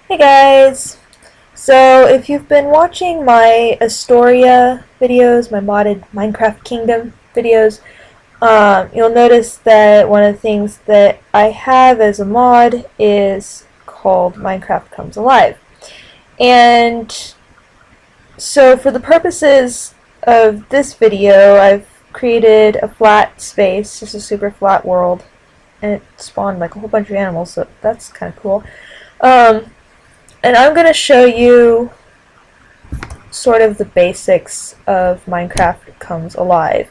Hey guys! So if you've been watching my Astoria videos, my modded Minecraft Kingdom videos, you'll notice that one of the things that I have as a mod is called Minecraft Comes Alive. And so for the purposes of this video, I've created a flat space, just a super flat world, and it spawned like a whole bunch of animals, so that's kind of cool. And I'm going to show you sort of the basics of Minecraft Comes Alive.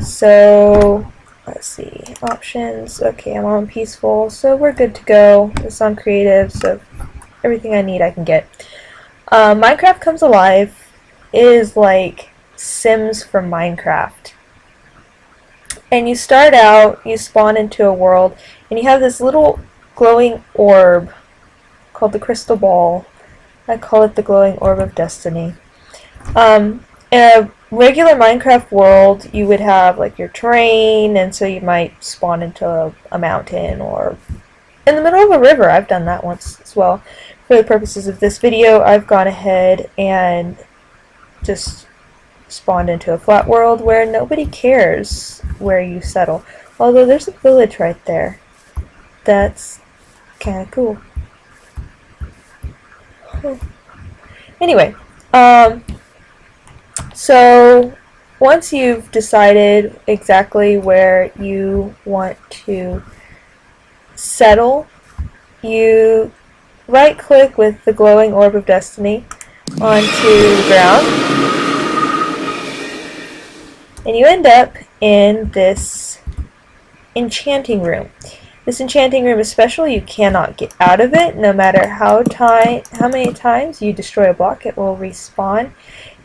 So, let's see, options. Okay, I'm on peaceful, so we're good to go. It's on creative, so everything I need I can get. Minecraft Comes Alive is like Sims for Minecraft. And you start out, you spawn into a world, and you have this little glowing orb called the Crystal Ball. I call it the Glowing Orb of Destiny. In a regular Minecraft world, you would have like your terrain, and so you might spawn into a mountain or in the middle of a river. I've done that once as well. For the purposes of this video, I've gone ahead and just spawned into a flat world where nobody cares where you settle. Although there's a village right there. That's kind of cool. Anyway, so once you've decided exactly where you want to settle, you right click with the Glowing Orb of Destiny onto the ground, and you end up in this enchanting room. This enchanting room is special. You cannot get out of it. No matter how many times you destroy a block, it will respawn.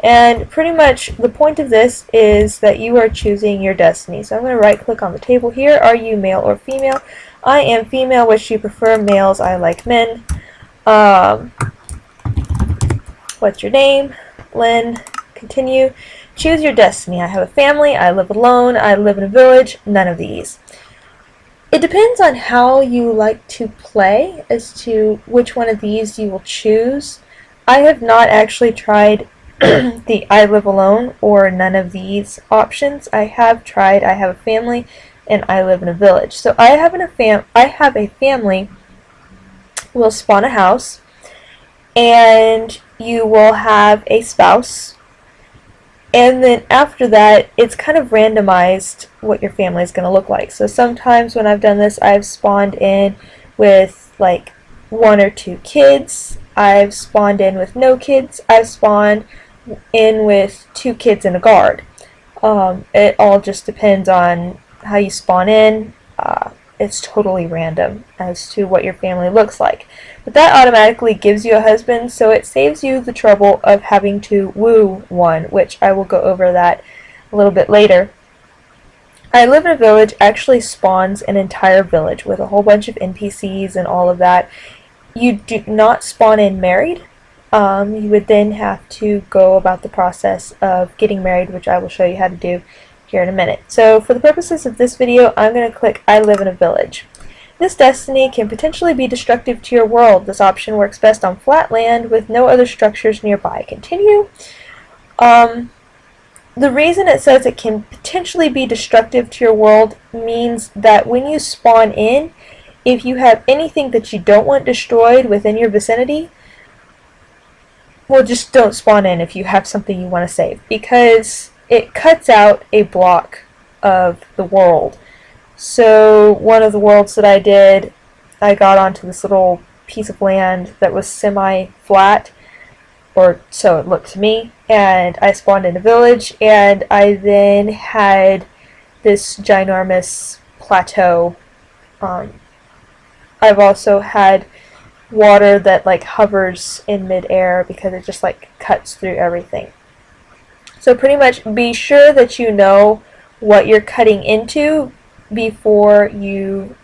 And pretty much the point of this is that you are choosing your destiny. So I'm going to right click on the table here. Are you male or female? I am female, which you prefer. Males, I like men. What's your name? Lynn. Continue. Choose your destiny. I have a family. I live alone. I live in a village. None of these. It depends on how you like to play as to which one of these you will choose. I have not actually tried the I live alone or none of these options. I have tried I have a family and I live in a village. So I have a family. Will spawn a house, and you will have a spouse. And then after that, it's kind of randomized what your family is going to look like. So sometimes when I've done this, I've spawned in with like 1 or 2 kids. I've spawned in with no kids. I've spawned in with 2 kids and a guard. It all just depends on how you spawn in. It's totally random as to what your family looks like. But that automatically gives you a husband, so it saves you the trouble of having to woo one, which I will go over that a little bit later. I Live in a Village actually spawns an entire village with a whole bunch of NPCs and all of that. You do not spawn in married. You would then have to go about the process of getting married, which I will show you how to do here in a minute. So for the purposes of this video, I'm going to click I Live in a Village. This destiny can potentially be destructive to your world. This option works best on flat land with no other structures nearby. Continue. The reason it says it can potentially be destructive to your world means that when you spawn in, if you have anything that you don't want destroyed within your vicinity, well, just don't spawn in if you have something you want to save, because it cuts out a block of the world. So one of the worlds that I did, I got onto this little piece of land that was semi-flat, or so it looked to me, and I spawned in a village, and I then had this ginormous plateau. I've also had water that like hovers in midair because it just like cuts through everything. So pretty much be sure that you know what you're cutting into before you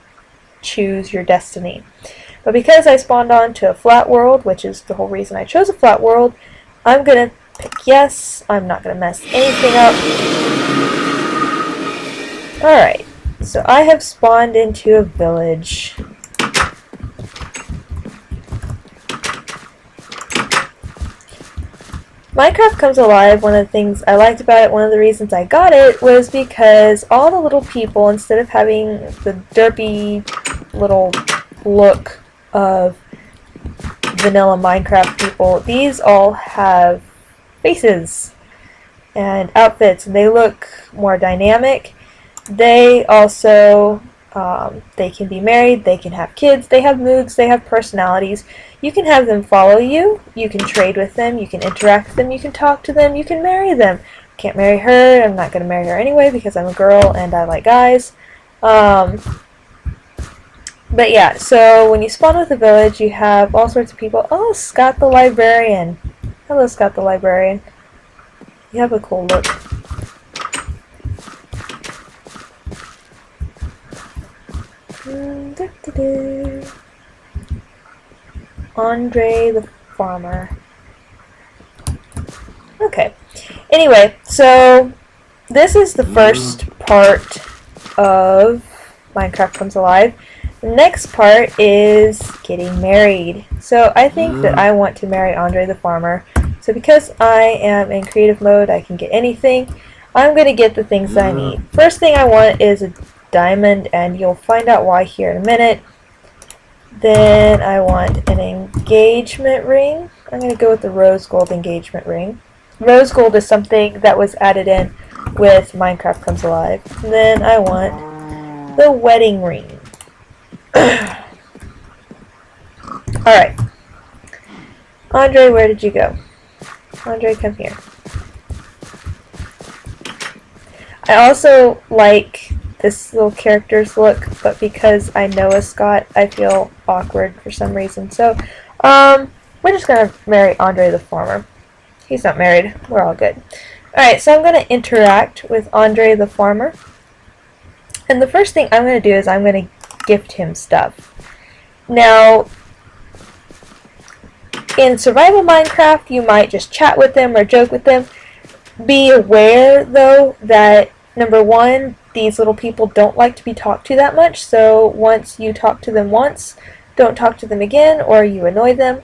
choose your destiny. But because I spawned onto a flat world, which is the whole reason I chose a flat world, I'm going to pick yes. I'm not going to mess anything up. Alright, so I have spawned into a village. Minecraft Comes Alive, one of the things I liked about it, one of the reasons I got it, was because all the little people, instead of having the derpy little look of vanilla Minecraft people, these all have faces and outfits, and they look more dynamic. They also, they can be married, they can have kids, they have moods, they have personalities. You can have them follow you, you can trade with them, you can interact with them, you can talk to them, you can marry them. Can't marry her, I'm not going to marry her anyway because I'm a girl and I like guys. But yeah, so when you spawn with a village, you have all sorts of people. Oh, Scott the Librarian. Hello, Scott the Librarian. You have a cool look. Andre the Farmer. Okay. Anyway, so this is the first part of Minecraft Comes Alive. The next part is getting married. So I think that I want to marry Andre the Farmer. So because I am in creative mode, I can get anything. I'm going to get the things that I need. First thing I want is a diamond, and you'll find out why here in a minute. Then I want an engagement ring. I'm going to go with the rose gold engagement ring. Rose gold is something that was added in with Minecraft Comes Alive. And then I want the wedding ring. Alright. Andre, where did you go? Andre, come here. I also like this little character's look, but because I know a Scott, I feel awkward for some reason. So, we're just gonna marry Andre the Farmer. He's not married. We're all good. Alright, so I'm gonna interact with Andre the Farmer. And the first thing I'm gonna do is I'm gonna gift him stuff. Now, in survival Minecraft, you might just chat with them or joke with them. Be aware, though, that number one, these little people don't like to be talked to that much, so once you talk to them once, don't talk to them again or you annoy them.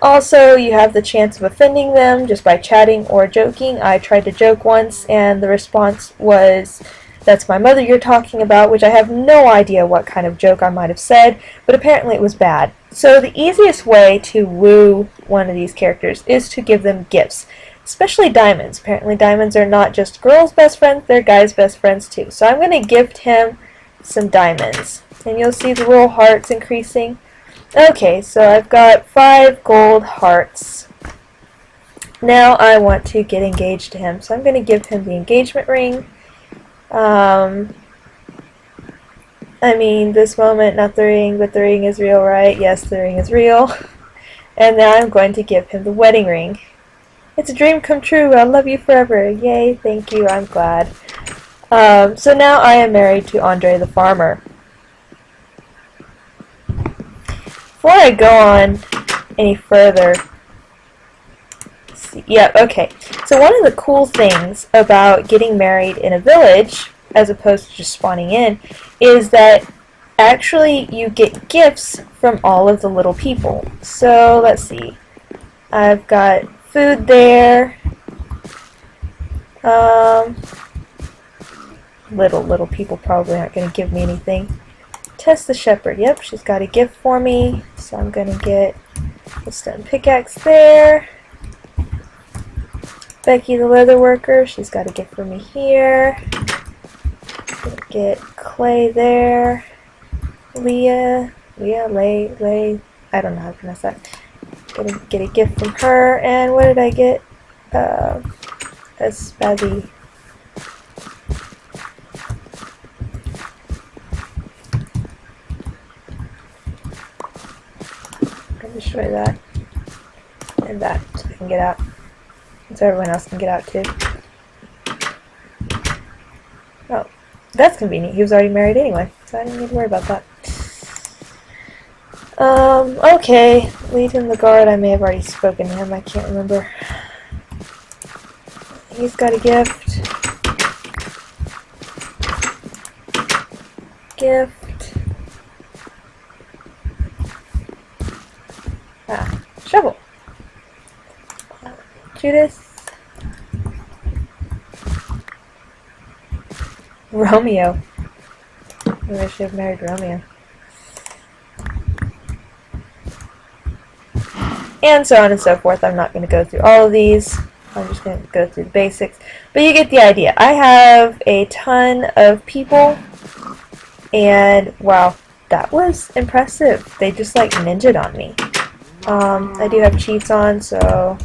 Also, you have the chance of offending them just by chatting or joking. I tried to joke once and the response was, "That's my mother you're talking about," which I have no idea what kind of joke I might have said, but apparently it was bad. So the easiest way to woo one of these characters is to give them gifts, especially diamonds. Apparently diamonds are not just girls' best friends, they're guys' best friends too. So I'm going to gift him some diamonds. And you'll see the little hearts increasing. Okay, so I've got 5 gold hearts. Now I want to get engaged to him. So I'm going to give him the engagement ring. I mean, this moment, not the ring, but the ring is real, right? Yes, the ring is real. And now I'm going to give him the wedding ring. It's a dream come true. I'll love you forever. Yay, thank you, I'm glad. So now I am married to Andre the Farmer. Before I go on any further, okay. So one of the cool things about getting married in a village, as opposed to just spawning in, is that actually you get gifts from all of the little people. So let's see. I've got food there. Little people probably aren't going to give me anything. Tess the Shepherd. Yep, she's got a gift for me. So I'm going to get a stone pickaxe there. Becky the leather worker. She's got a gift for me here. Get clay there. Leah, Lay. I don't know how to pronounce that. Gonna get a gift from her. And what did I get? A spazzy. Destroy that and that so I can get out, so everyone else can get out too. Oh, that's convenient. He was already married anyway, so I didn't need to worry about that. Okay, Legion the Guard. I may have already spoken to him. I can't remember. He's got a gift. Shovel. Judith? Romeo. Maybe I should have married Romeo. And so on and so forth. I'm not going to go through all of these. I'm just going to go through the basics. But you get the idea. I have a ton of people. And wow, that was impressive. They just like ninja'd on me. I do have cheats on, so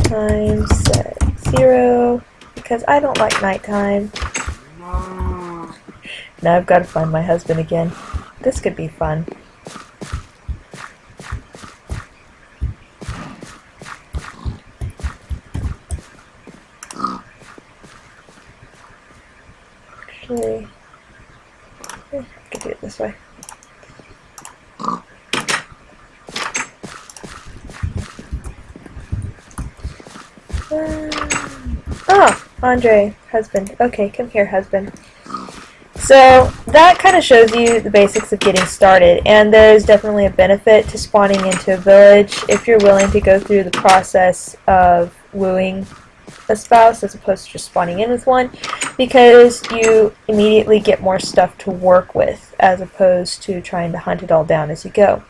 time set 0 because I don't like nighttime. Now I've got to find my husband again. This could be fun. Actually, I could do it this way. Oh, Andre, husband. Okay, come here, husband. So that kind of shows you the basics of getting started, and there's definitely a benefit to spawning into a village if you're willing to go through the process of wooing a spouse as opposed to just spawning in with one, because you immediately get more stuff to work with as opposed to trying to hunt it all down as you go.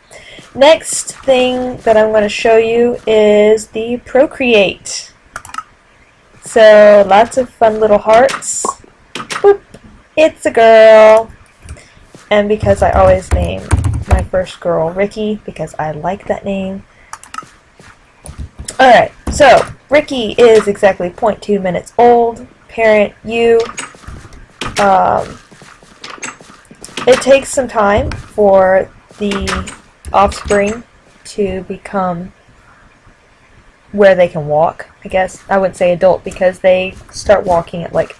Next thing that I'm going to show you is the Procreate. So lots of fun little hearts. Boop. It's a girl. And because I always name my first girl Ricky because I like that name. Alright, so Ricky is exactly 0.2 minutes old. Parent you. It takes some time for the offspring to become where they can walk, I guess. I wouldn't say adult because they start walking at like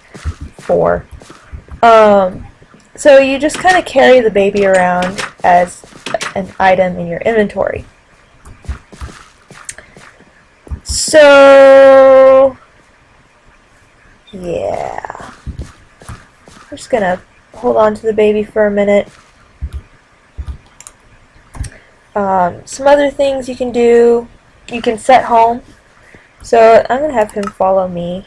4. So you just kind of carry the baby around as an item in your inventory. So, yeah. I'm just gonna hold on to the baby for a minute. Some other things you can do. You can set home. So I'm gonna have him follow me.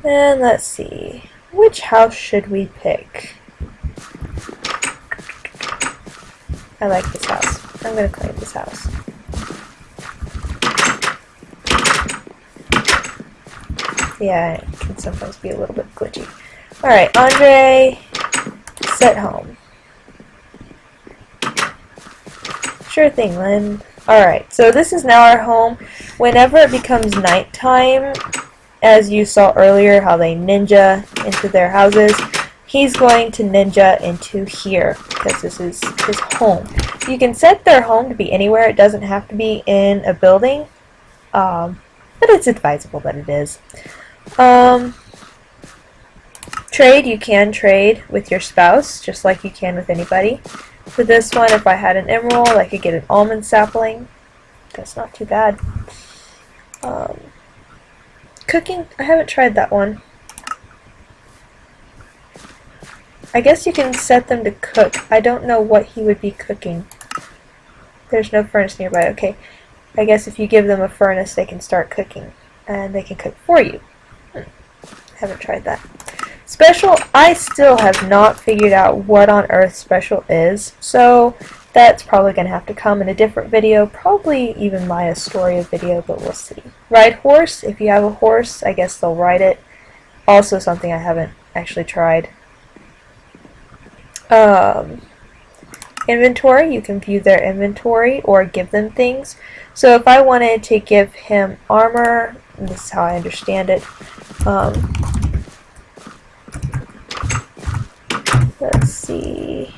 And let's see. Which house should we pick? I like this house. I'm gonna claim this house. Yeah, it can sometimes be a little bit glitchy. Alright, Andre, set home. Sure thing, Lynn. Alright, so this is now our home. Whenever it becomes nighttime, as you saw earlier how they ninja into their houses, he's going to ninja into here because this is his home. You can set their home to be anywhere. It doesn't have to be in a building, but it's advisable that it is. Trade, you can trade with your spouse just like you can with anybody. For this one, if I had an emerald, I could get an almond sapling. That's not too bad. Cooking, I haven't tried that one. I guess you can set them to cook. I don't know what he would be cooking. There's no furnace nearby. Okay, I guess if you give them a furnace, they can start cooking. And they can cook for you. Haven't tried that. Special, I still have not figured out what on earth special is. So that's probably going to have to come in a different video. Probably even my Astoria video, but we'll see. Ride horse. If you have a horse, I guess they'll ride it. Also something I haven't actually tried. Inventory, you can view their inventory or give them things. So if I wanted to give him armor, and this is how I understand it, let's see.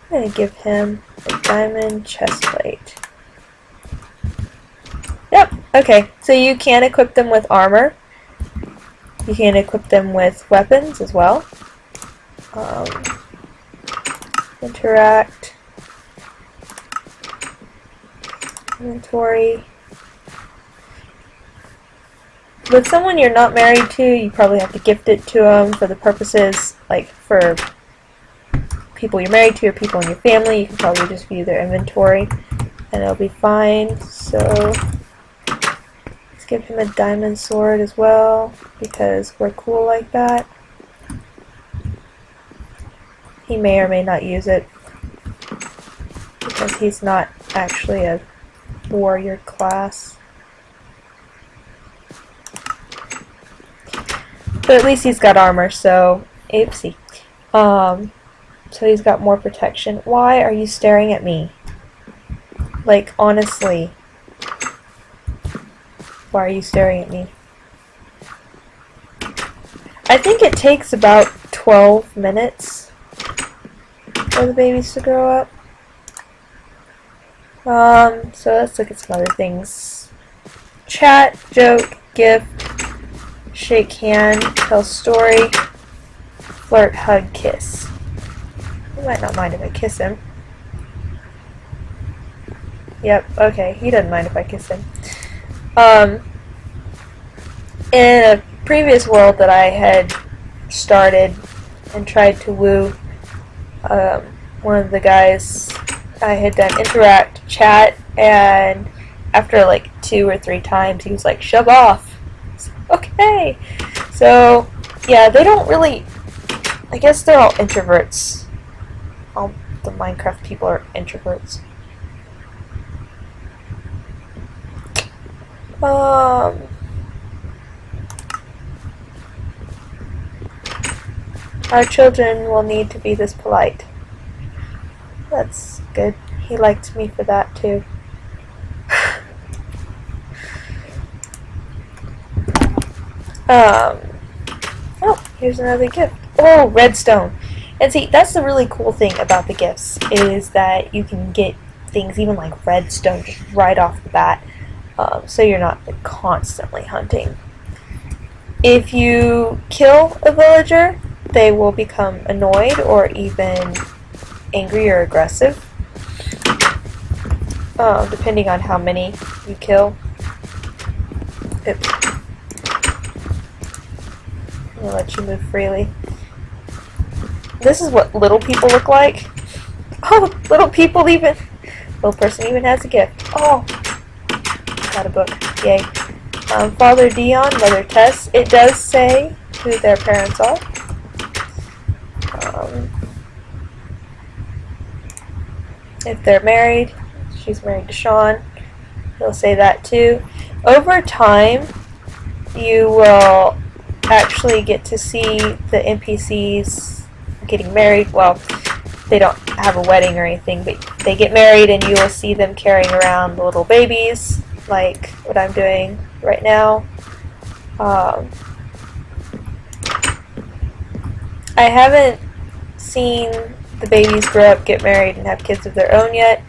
I'm going to give him a diamond chestplate. Yep, okay, so you can equip them with armor. You can equip them with weapons as well. Interact. Inventory. With someone you're not married to, you probably have to gift it to them for the purposes, like for people you're married to or people in your family, you can probably just view their inventory and it'll be fine. So let's give him a diamond sword as well because we're cool like that. He may or may not use it because he's not actually a warrior class. But at least he's got armor, so oopsie. So he's got more protection. Why are you staring at me? Like, honestly. Why are you staring at me? I think it takes about 12 minutes for the babies to grow up. So let's look at some other things. Chat, joke, gift, shake hand, tell story, flirt, hug, kiss. He might not mind if I kiss him. Yep, okay, he doesn't mind if I kiss him. In a previous world that I had started and tried to woo, one of the guys, I had done interact, chat, and after like 2 or 3 times he was like, shove off. Okay. So, yeah, they don't really, I guess they're all introverts. All the Minecraft people are introverts. Our children will need to be this polite. That's good. He liked me for that too. Oh, here's another gift. Oh, redstone. And see, that's the really cool thing about the gifts, is that you can get things even like redstone just right off the bat, so you're not like, constantly hunting. If you kill a villager, they will become annoyed or even angry or aggressive, depending on how many you kill. Oops. I'm gonna let you move freely. This is what little people look like. Oh, little people even. Little person even has a gift. Oh, got a book. Yay. Father Dion, Mother Tess. It does say who their parents are. If they're married, she's married to Sean. It'll say that too. Over time, you will actually get to see the NPCs getting married. Well, they don't have a wedding or anything, but they get married and you will see them carrying around the little babies, like what I'm doing right now. I haven't seen the babies grow up, get married, and have kids of their own yet,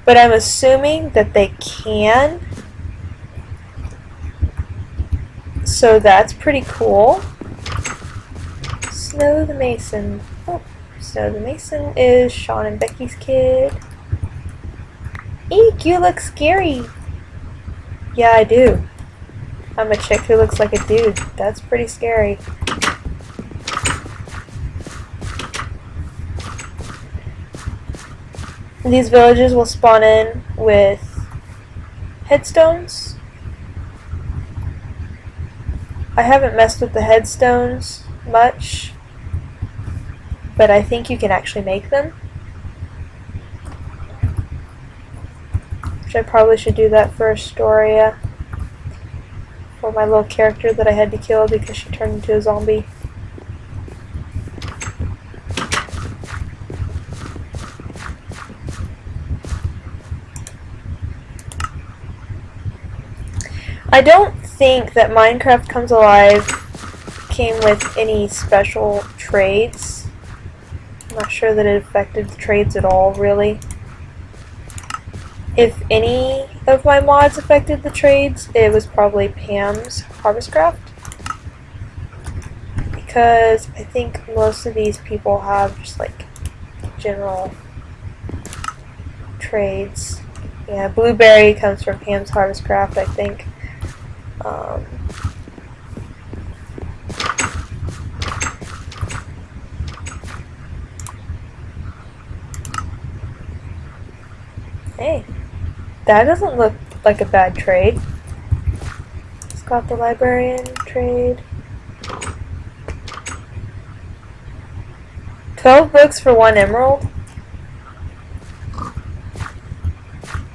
but I'm assuming that they can. So that's pretty cool. Snow the Mason. Oh, Snow the Mason is Sean and Becky's kid. Eek, you look scary. Yeah, I do. I'm a chick who looks like a dude. That's pretty scary. These villages will spawn in with headstones. I haven't messed with the headstones much, but I think you can actually make them. Which I probably should do that for Astoria. For my little character that I had to kill because she turned into a zombie. I don't think that Minecraft Comes Alive came with any special trades. I'm not sure that it affected the trades at all, really. If any of my mods affected the trades, it was probably Pam's Harvestcraft. Because I think most of these people have just like general trades. Yeah, Blueberry comes from Pam's Harvestcraft, I think. Hey, that doesn't look like a bad trade. Scott the Librarian trade. 12 books for 1 emerald?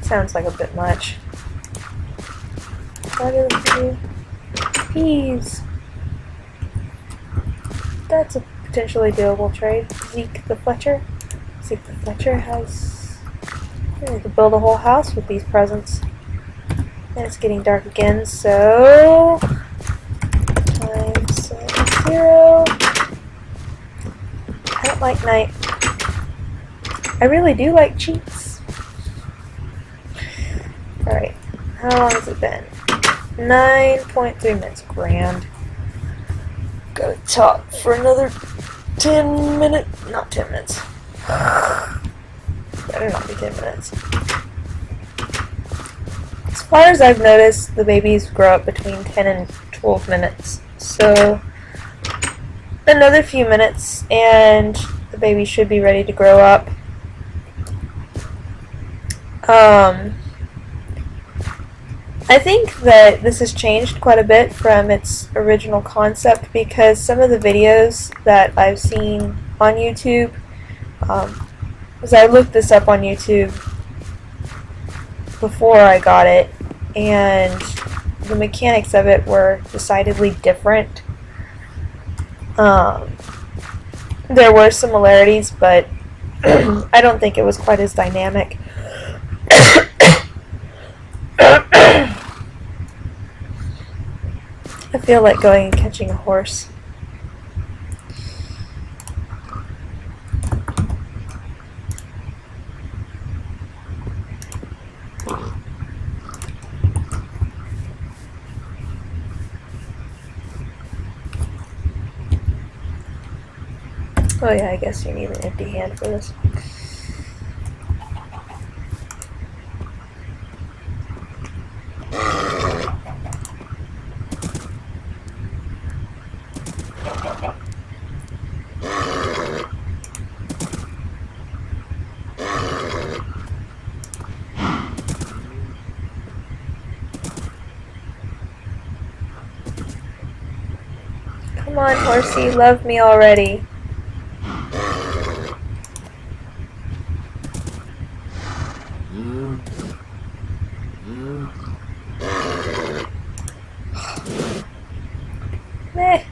Sounds like a bit much. Peas. That's a potentially doable trade. Zeke the Fletcher. Zeke the Fletcher has... We need to build a whole house with these presents. And it's getting dark again, so... Times 0. I don't like night. I really do like cheats. Alright, how long has it been? 9.3 minutes. Grand. Gotta talk for another 10 minutes. Not 10 minutes. Better not be 10 minutes. As far as I've noticed, the babies grow up between 10 and 12 minutes. So, another few minutes and the baby should be ready to grow up. I think that this has changed quite a bit from its original concept because some of the videos that I've seen on YouTube, as I looked this up on YouTube before I got it, and the mechanics of it were decidedly different. There were similarities, but I don't think it was quite as dynamic. I feel like going and catching a horse. Oh yeah, I guess you need an empty hand for this. Come on, horsey, love me already. Meh,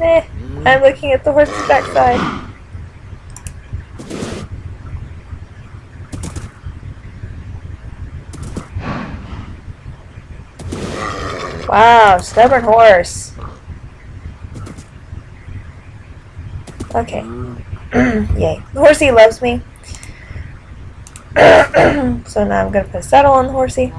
meh. I'm looking at the horse's backside. Wow, stubborn horse. Okay. Yay. The horsey loves me. So now I'm going to put a saddle on the horsey.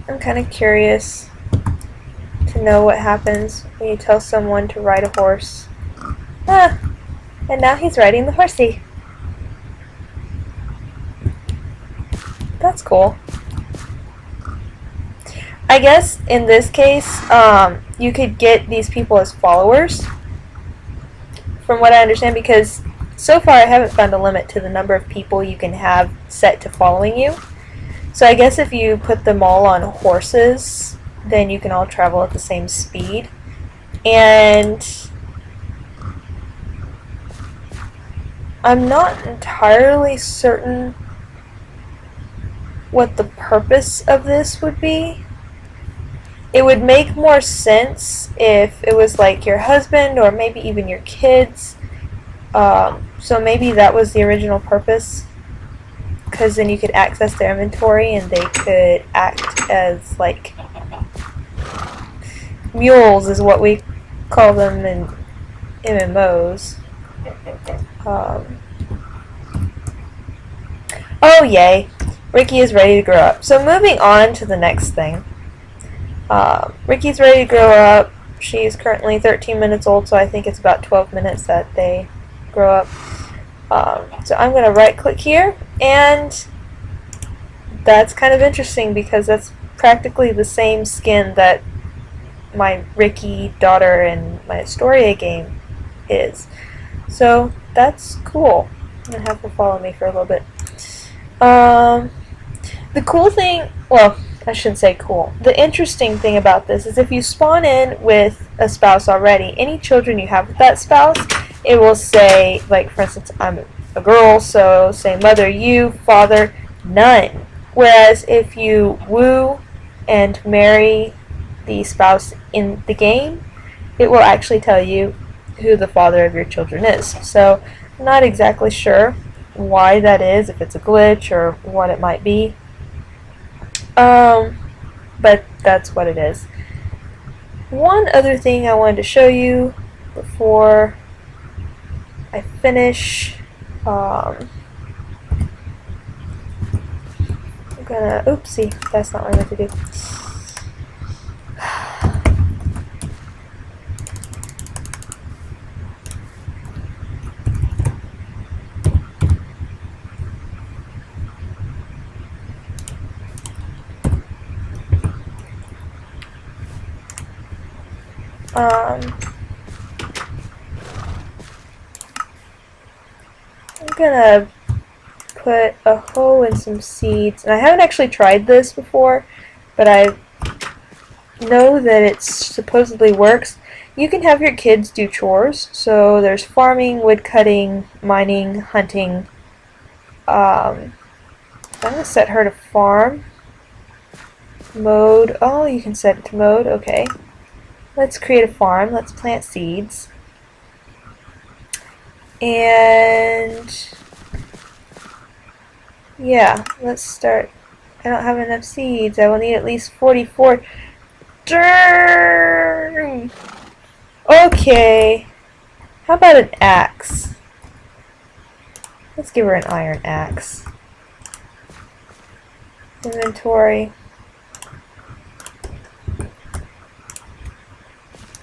I'm kind of curious to know what happens when you tell someone to ride a horse. Ah, and now he's riding the horsey. That's cool. I guess in this case, you could get these people as followers, from what I understand, because so far I haven't found a limit to the number of people you can have set to following you. So I guess if you put them all on horses, then you can all travel at the same speed. And I'm not entirely certain what the purpose of this would be. It would make more sense if it was like your husband or maybe even your kids. So maybe that was the original purpose, because then you could access their inventory and they could act as like mules is what we call them in MMOs. Oh yay, Ricky is ready to grow up. So moving on to the next thing. Ricky's ready to grow up. She is currently 13 minutes old, so I think it's about 12 minutes that they grow up. So I'm going to right click here and that's kind of interesting because that's practically the same skin that my Ricky daughter in my Astoria game is. So that's cool. I'm gonna have her follow me for a little bit. The cool thing, well, I shouldn't say cool. The interesting thing about this is if you spawn in with a spouse already, any children you have with that spouse, it will say, like for instance, I'm a girl, so say mother, you, father, none. Whereas if you woo and marry the spouse in the game, it will actually tell you who the father of your children is. So I'm not exactly sure why that is, if it's a glitch or what it might be. But that's what it is. One other thing I wanted to show you before I finish. I'm gonna, oopsie, that's not what I meant to do. I'm gonna put a hole in some seeds, and I haven't actually tried this before, but I know that it supposedly works. You can have your kids do chores, so there's farming, wood cutting, mining, hunting. I'm gonna set her to farm. Mode, oh, you can set it to mode, okay. Let's create a farm. Let's plant seeds. And yeah, let's start. I don't have enough seeds. I will need at least 44. Darn! Okay. How about an axe? Let's give her an iron axe. Inventory.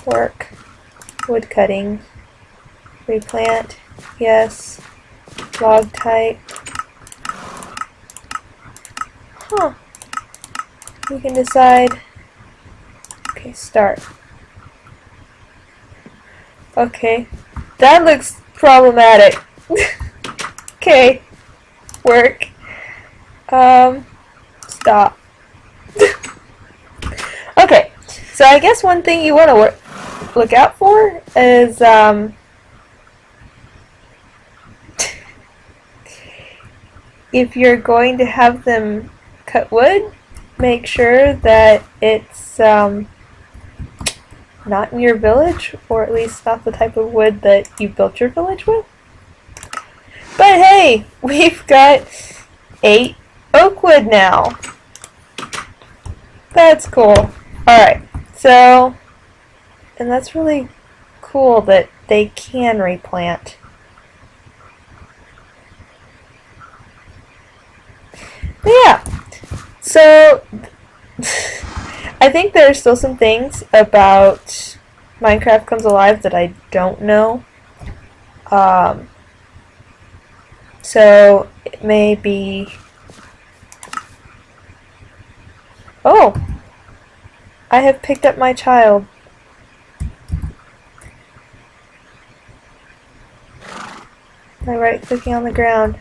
Work. Wood cutting. Replant. Yes. Log type. Huh. You can decide. Okay, start. Okay. That looks problematic. Okay. Work. Stop. Okay. So I guess one thing you want to look out for is if you're going to have them cut wood, make sure that it's not in your village, or at least not the type of wood that you built your village with. But hey, we've got 8 oak wood now. That's cool. Alright, so, and that's really cool that they can replant. But yeah, so I think there are still some things about Minecraft Comes Alive that I don't know. So it may be... Oh! I have picked up my child. By right-clicking on the ground.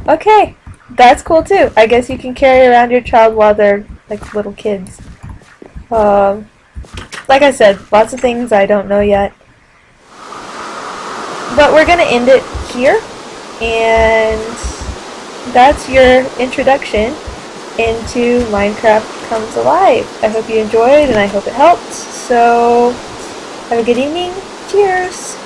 Okay, that's cool too. I guess you can carry around your child while they're like little kids. Like I said, lots of things I don't know yet. But we're gonna end it here, and that's your introduction into Minecraft Comes Alive. I hope you enjoyed and I hope it helped. So, have a good evening. Cheers!